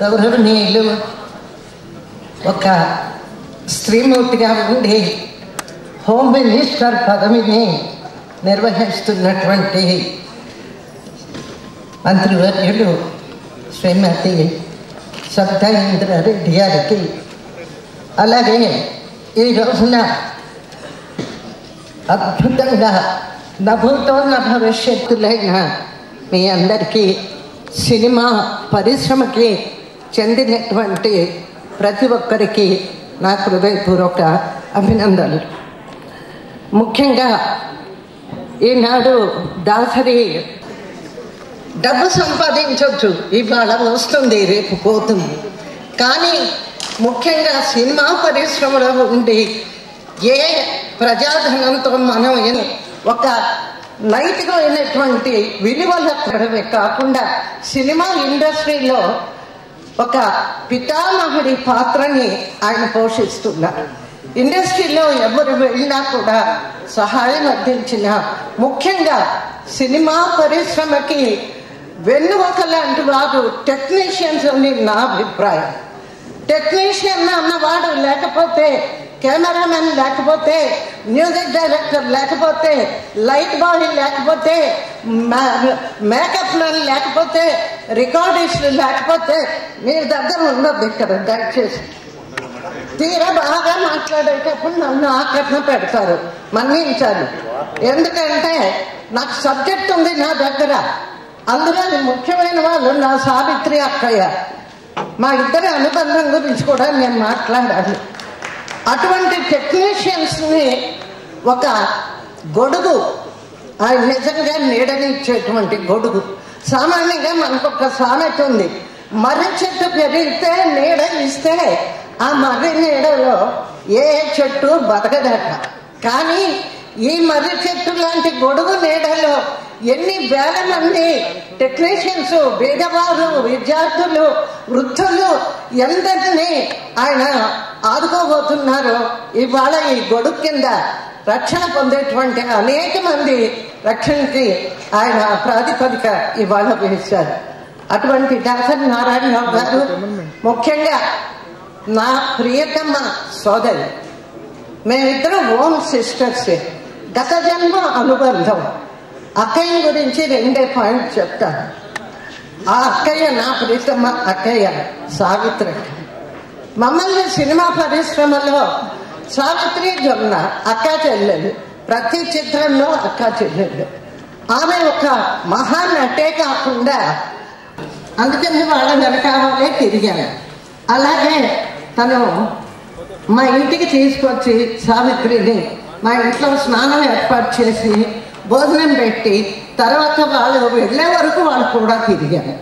గౌరవనీయులు ఒక స్త్రీమూర్తిగా ఉండి హోమ్ మినిస్టర్ పదవిని నిర్వహిస్తున్నటువంటి మంత్రివర్యులు శ్రీమతి సబితా ఇంద్రారెడ్డి గారికి, అలాగే ఈ రోజున అద్భుతంగా నభూతో భవిష్యత్తులైన మీ అందరికీ, సినిమా పరిశ్రమకి చెందినటువంటి ప్రతి ఒక్కరికి నా హృదయపూర్వక అభినందనలు. ముఖ్యంగా ఈనాడు దాసరి డబ్బు సంపాదించవచ్చు, ఇవాళ వస్తుంది రేపు పోతుంది, కానీ ముఖ్యంగా సినిమా పరిశ్రమలో ఉండి ఏ ప్రజాధనంతో మనం ఒక నైతికమైనటువంటి విలువలు అక్కడవే కాకుండా సినిమా ఇండస్ట్రీలో ఒక పితామహుడి పాత్రని ఆయన పోషిస్తున్నారు. ఇండస్ట్రీలో ఎవరు వెళ్ళినా కూడా సహాయం అందించిన, ముఖ్యంగా సినిమా పరిశ్రమకి వెన్నుముక లాంటి వారు టెక్నీషియన్స్ అని నా అభిప్రాయం. టెక్నీషియన్ అన్నవాడు లేకపోతే, కెమెరామెన్ లేకపోతే, మ్యూజిక్ డైరెక్టర్ లేకపోతే, లైట్ బాయ్ లేకపోతే, మేకప్ మ్యాన్ లేకపోతే, రికార్డిస్టులు లేకపోతే మీరు దగ్గర ఉండొద్దు ఇక్కడ. దయచేసి తీరా బాగా మాట్లాడేటప్పుడు నన్ను ఆకర్షణ పెడతారు, మన్నించాలి. ఎందుకంటే నాకు సబ్జెక్ట్ ఉంది నా దగ్గర. అందులో ముఖ్యమైన వాళ్ళు నా సావిత్రి అక్కయ్య. మా ఇద్దరి అనుబంధం గురించి కూడా నేను మాట్లాడాలి. అటువంటి టెక్నీషియన్స్ని ఒక గొడుగు, ఆయన నిజంగా నీడనిచ్చేటువంటి గొడుగు. సామాన్యంగా మనకు ఒక సామెత ఉంది, మర్రి చెట్టు పెరిగితే నీడ ఇస్తే ఆ మర్రి నీడలో ఏ చెట్టు బతకదట. కానీ ఈ మర్రి చెట్టు లాంటి గొడుగు నీడలో ఎన్ని వేల మంది టెక్నీషియన్స్, పేదవారు, విద్యార్థులు, వృద్ధులు ఎందరినీ ఆయన ఆదుకోబోతున్నారో. ఇవాళ ఈ గొడుగు కింద రక్షణ పొందేటువంటి అనేక మంది రక్షణకి ఆయన ప్రాతిపదిక ఇవాళ వేశారు. అటువంటి దాసరి నారాయణరావు గారు, ముఖ్యంగా నా ప్రియతమ సోదరి, మేమిద్దరం ఓన్ సిస్టర్సే, గత జన్మ అనుబంధం. అక్కయ్య గురించి 2 పాయింట్ చెప్తాను. ఆ అక్కయ్య నా ప్రియతమ అక్కయ్య సావిత్రి. మమ్మల్ని సినిమా పరిశ్రమలో సావిత్రి, జమున అక్కా చెల్లెలు, ప్రతి చిత్రంలో అక్కా చెల్లెలు. ఆమె ఒక మహానటే కాకుండా, అందుకని వాళ్ళ వెనకాలే తిరిగాను. అలాగే తను మా ఇంటికి తీసుకొచ్చి సావిత్రిని మా ఇంట్లో స్నానం ఏర్పాటు చేసి భోజనం పెట్టి, తర్వాత వాళ్ళు వెళ్ళే వరకు వాళ్ళు కూడా తిరిగాను.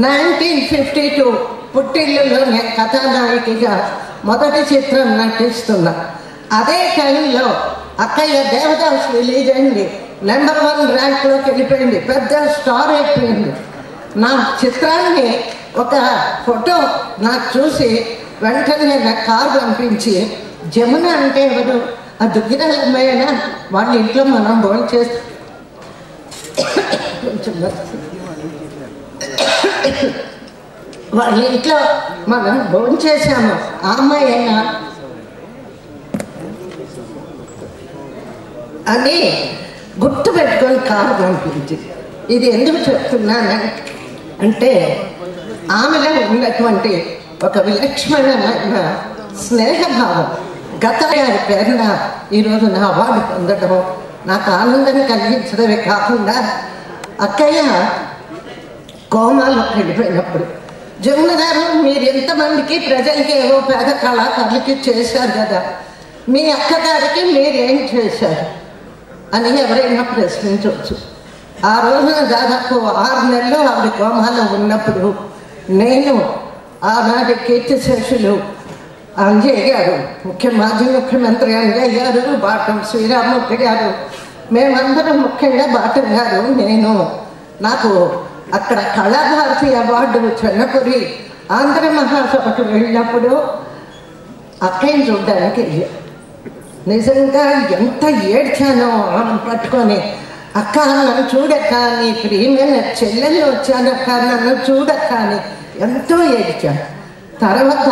1952 పుట్టిల్లులోనే కథానాయికగా మొదటి చిత్రం నటిస్తున్నా. అదే టైంలో అక్కయ్య దేవదాస్ రిలీజ్ అయింది, నెంబర్ 1 ర్యాంక్లోకి వెళ్ళిపోయింది, పెద్ద స్టార్ అయిపోయింది. నా చిత్రాన్ని ఒక ఫోటో నాకు చూసి వెంటనే నాకు కారు పంపించి, జమున అంటే ఎవరు, ఆ దుగ్గిరాలమ్మైనా వాళ్ళ ఇంట్లో మనం భోజనం చేసి వాళ్ళ ఇంట్లో మనం భోజనం చేశాము, ఆ అమ్మాయి అయినా అని గుర్తు పెట్టుకొని కారు పంపించి. ఇది ఎందుకు చెప్తున్నానంటే ఆమెలో ఉన్నటువంటి ఒక విలక్షణమైన స్నేహభావం. గత గారి పేరున ఈరోజు నా అవార్డు పొందడం నాకు ఆనందం కలిగించడమే కాకుండా, అక్కయ్య కోమాలోకి వెళ్ళిపోయినప్పుడు, జమున గారు మీరు ఎంతమందికి ప్రజలకి ఏవో పేద కళాకారులకి చేశారు కదా, మీ అక్కగారికి మీరేం చేశారు అని ఎవరైనా ప్రశ్నించవచ్చు. ఆ రోజున దాదాపు 6 నెలలు ఆవిడ కోమాలో ఉన్నప్పుడు నేను, ఆనాటి కీర్తిశేషులు అంజయ్య గారు, మాజీ ముఖ్యమంత్రి అంజయ్య గారు, బాటం శ్రీరామూర్తి గారు, మేమందరం, ముఖ్యంగా బాటం గారు, నేను, నాకు అక్కడ కళాభారతి అవార్డు చెన్నపురి ఆంధ్ర మహాసభకు వెళ్ళినప్పుడు అక్కయ్యని చూడడానికి నిజంగా ఎంత ఏడ్చానో పట్టుకొని, అక్క నన్ను చూడక్క, నీ ప్రియమైన చెల్లెళ్ళు వచ్చానక్క, నన్ను చూడక్క అని ఎంతో ఏడ్చాను. తర్వాత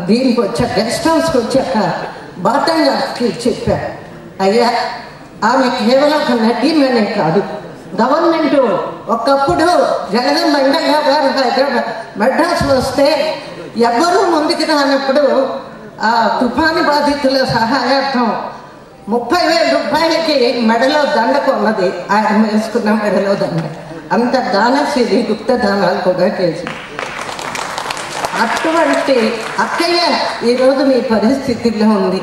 దీనికి వచ్చాక గెస్ట్ హౌస్కి వచ్చాక బాటన్ గారికి చెప్పాను, అయ్యా ఆమె కేవలం ఒక నటీమనే కాదు, గవర్నమెంట్ ఒకప్పుడు జగన్ మండయ్య గారు హైదరాబాద్ మెడ్రాస్ వస్తే ఎవ్వరూ ముందుకు రానప్పుడు ఆ తుఫాను బాధితుల సహాయార్థం 30,000 రూపాయలకి మెడలో దండ కొన్నది, ఆయన వేసుకున్న మెడలో దండ. అంత దానశీలి, గుప్త దానాలు కూడా చేసింది. అటువంటి అక్కయ్య ఈరోజు మీ పరిస్థితుల్లో ఉంది.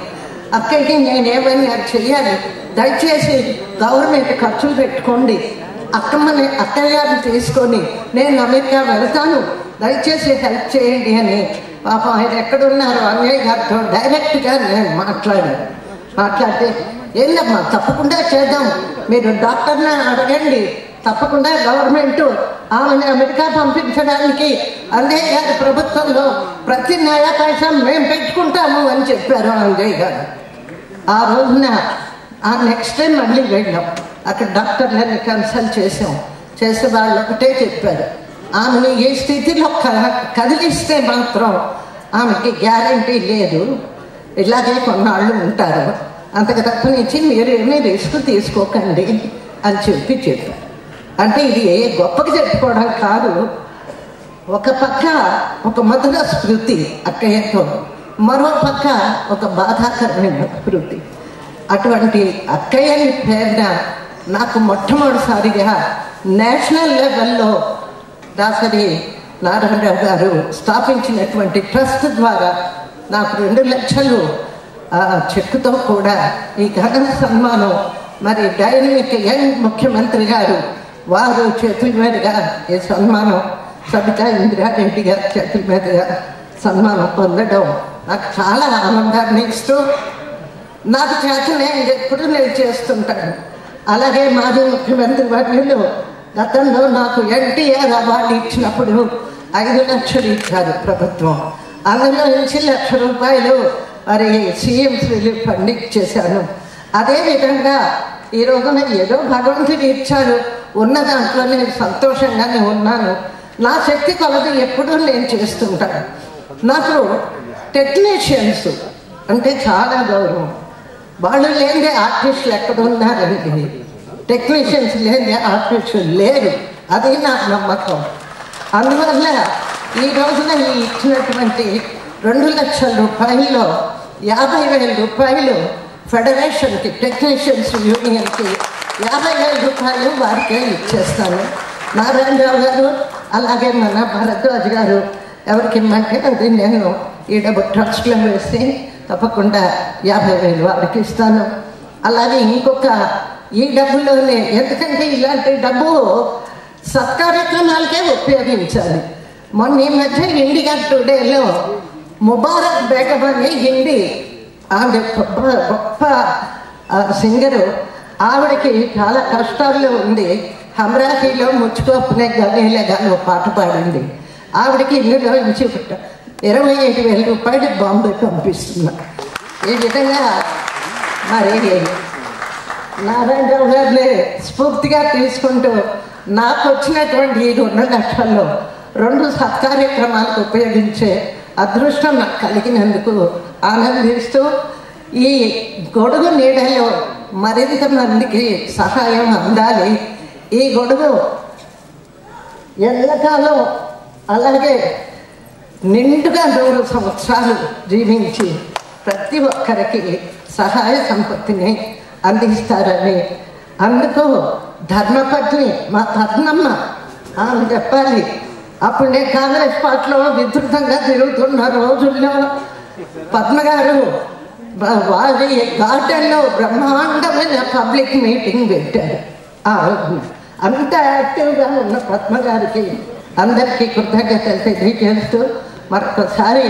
అక్కడికి నేనేమైనా చెయ్యాలి, దయచేసి గవర్నమెంట్ ఖర్చులు పెట్టుకోండి, అక్కయ్యని తీసుకొని నేను అమెరికా వెళ్తాను, దయచేసి హెల్ప్ చేయండి అని పాపం ఆయన ఎక్కడున్నారు అన్నయ్య గారితో డైరెక్ట్గా నేను మాట్లాడితే ఏందమ్మా తప్పకుండా చేద్దాం, మీరు డాక్టర్ని అడగండి, తప్పకుండా గవర్నమెంట్ ఆమెను అమెరికా పంపించడానికి అన్నయ్య గారి ప్రభుత్వంలో ప్రతి నెల పైసా మేము పెట్టుకుంటాము అని చెప్పారు అన్నయ్య గారు. ఆ రోజున ఆ నెక్స్ట్ టైం మళ్ళీ వెళ్ళాం, అక్కడ డాక్టర్లని కన్సల్ట్ చేసి వాళ్ళు ఒకటే చెప్పారు, ఆమెను ఏ స్థితిలో కదిలిస్తే మాత్రం ఆమెకి గ్యారంటీ లేదు, ఇలాగే కొన్నాళ్ళు ఉంటారు, అంతకు తప్పనిచ్చి మీరు ఏమీ రిస్క్ తీసుకోకండి అని చెప్పారు. అంటే ఇది ఏ గొప్పగా చెప్పుకోవడం కాదు, ఒక పక్క ఒక మధుర స్మృతి అక్కయ్యతో, మరో పక్క ఒక బాధాకరమైన స్మృతి. అటువంటి అక్కయ్యని పేరున నాకు మొట్టమొదటిసారిగా నేషనల్ లెవెల్లో దాసరి నారాయణరావు గారు స్థాపించినటువంటి ట్రస్ట్ ద్వారా నాకు 2 లక్షలు చెక్కుతో కూడా ఈ ఘన సన్మానం మరి డైనమిక్ యంగ్ ముఖ్యమంత్రి గారు వారు చేతుల మీదుగా ఈ సన్మానం, సబితా ఇంద్రారెడ్డి గారి చేతుల మీదుగా సన్మానం పొందడం నాకు చాలా ఆనందాన్ని ఇస్తూ, నాకు చేతనే ఎప్పుడు నేను చేస్తుంటాను. అలాగే మాజీ ముఖ్యమంత్రి వర్యులు గతంలో నాకు ఎన్టీఆర్ అవార్డు ఇచ్చినప్పుడు 5 లక్షలు ఇచ్చారు ప్రభుత్వం, అందులో నుంచి ₹1,00,000 మరి సీఎంస్ రిలీఫ్ ఫండ్ ఇచ్చేశాను. అదేవిధంగా ఈ రోజున ఏదో భగవంతుడు ఇచ్చారు, ఉన్న దాంట్లో నేను సంతోషంగానే ఉన్నాను. నా శక్తి కొలది ఎప్పుడూ నేను చేస్తుంటాను. నాకు టెక్నీషియన్స్ అంటే చాలా గౌరవం. వాళ్ళు లేని ఆర్టిస్టులు ఎక్కడ ఉన్నారండి, టెక్నీషియన్స్ లేని ఆర్టిస్టులు లేరు, అది నా నమ్మకం. అందువల్ల ఈ రోజున ఇచ్చినటువంటి 2 లక్షల రూపాయల్లో 50,000 రూపాయలు ఫెడరేషన్కి, టెక్నీషియన్స్ యూనియన్కి 50,000 రూపాయలు వారికే ఇచ్చేస్తాను. నారాయణరావు గారు అలాగే మన భరద్వాజ్ గారు ఎవరికి ఇమ్మంటే అది నేను ఈ డబ్బు ట్రస్ట్లో వేసి తప్పకుండా 50,000 వారికి ఇస్తాను. అలాగే ఇంకొక ఈ డబ్బులోనే, ఎందుకంటే ఇలాంటి డబ్బు సత్కార్యక్రమాలకే ఉపయోగించాలి. మొన్న ఈ మధ్య ఇండియా టుడేలో ముబారక్ బేగం అని హిందీ ఆవిడ గొప్ప సింగరు, ఆవిడకి చాలా కష్టాల్లో ఉంది, హమ్రాహీలో ముచ్చుకో అప్నే గనేలే గాని ఒక పాట పాడింది. ఆవిడకి ఇందులో నుంచి 25,000 రూపాయలు బాంబే పంపిస్తున్నా. ఈ విధంగా మరి నారాయణరావు గారిని స్ఫూర్తిగా తీసుకుంటూ నాకు వచ్చినటువంటి ఈ 2 లక్షల్లో 2 సత్కార్యక్రమాలకు ఉపయోగించే అదృష్టం నాకు కలిగినందుకు ఆనందిస్తూ, ఈ గొడుగు నీడలో మరింత మందికి సహాయం అందాలి. ఈ గొడుగు ఎల్లకాలం అలాగే నిండుగా 100 సంవత్సరాలు జీవించి ప్రతి ఒక్కరికి సహాయ సంపత్తిని అందిస్తారని, అందుకు ధర్మపత్ని మా పద్మమ్మ ఆమె చెప్పాలి. అప్పుడు నేను కాంగ్రెస్ పార్టీలో విస్తృతంగా తిరుగుతున్న రోజుల్లో పద్మగారు వారి గార్డెన్లో బ్రహ్మాండమైన పబ్లిక్ మీటింగ్ పెట్టారు. ఆ రోజున అంత యాక్టివ్గా ఉన్న పద్మగారికి అందరికీ కృతజ్ఞతలు తెలియజేస్తూ, మరొకసారి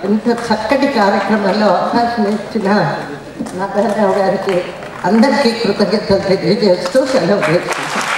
ఇంత చక్కటి కార్యక్రమంలో అవకాశం ఇచ్చిన నారాయణరావు గారికి అందరికీ కృతజ్ఞతలు తెలియజేస్తూ సెలవు చేస్తున్నాను.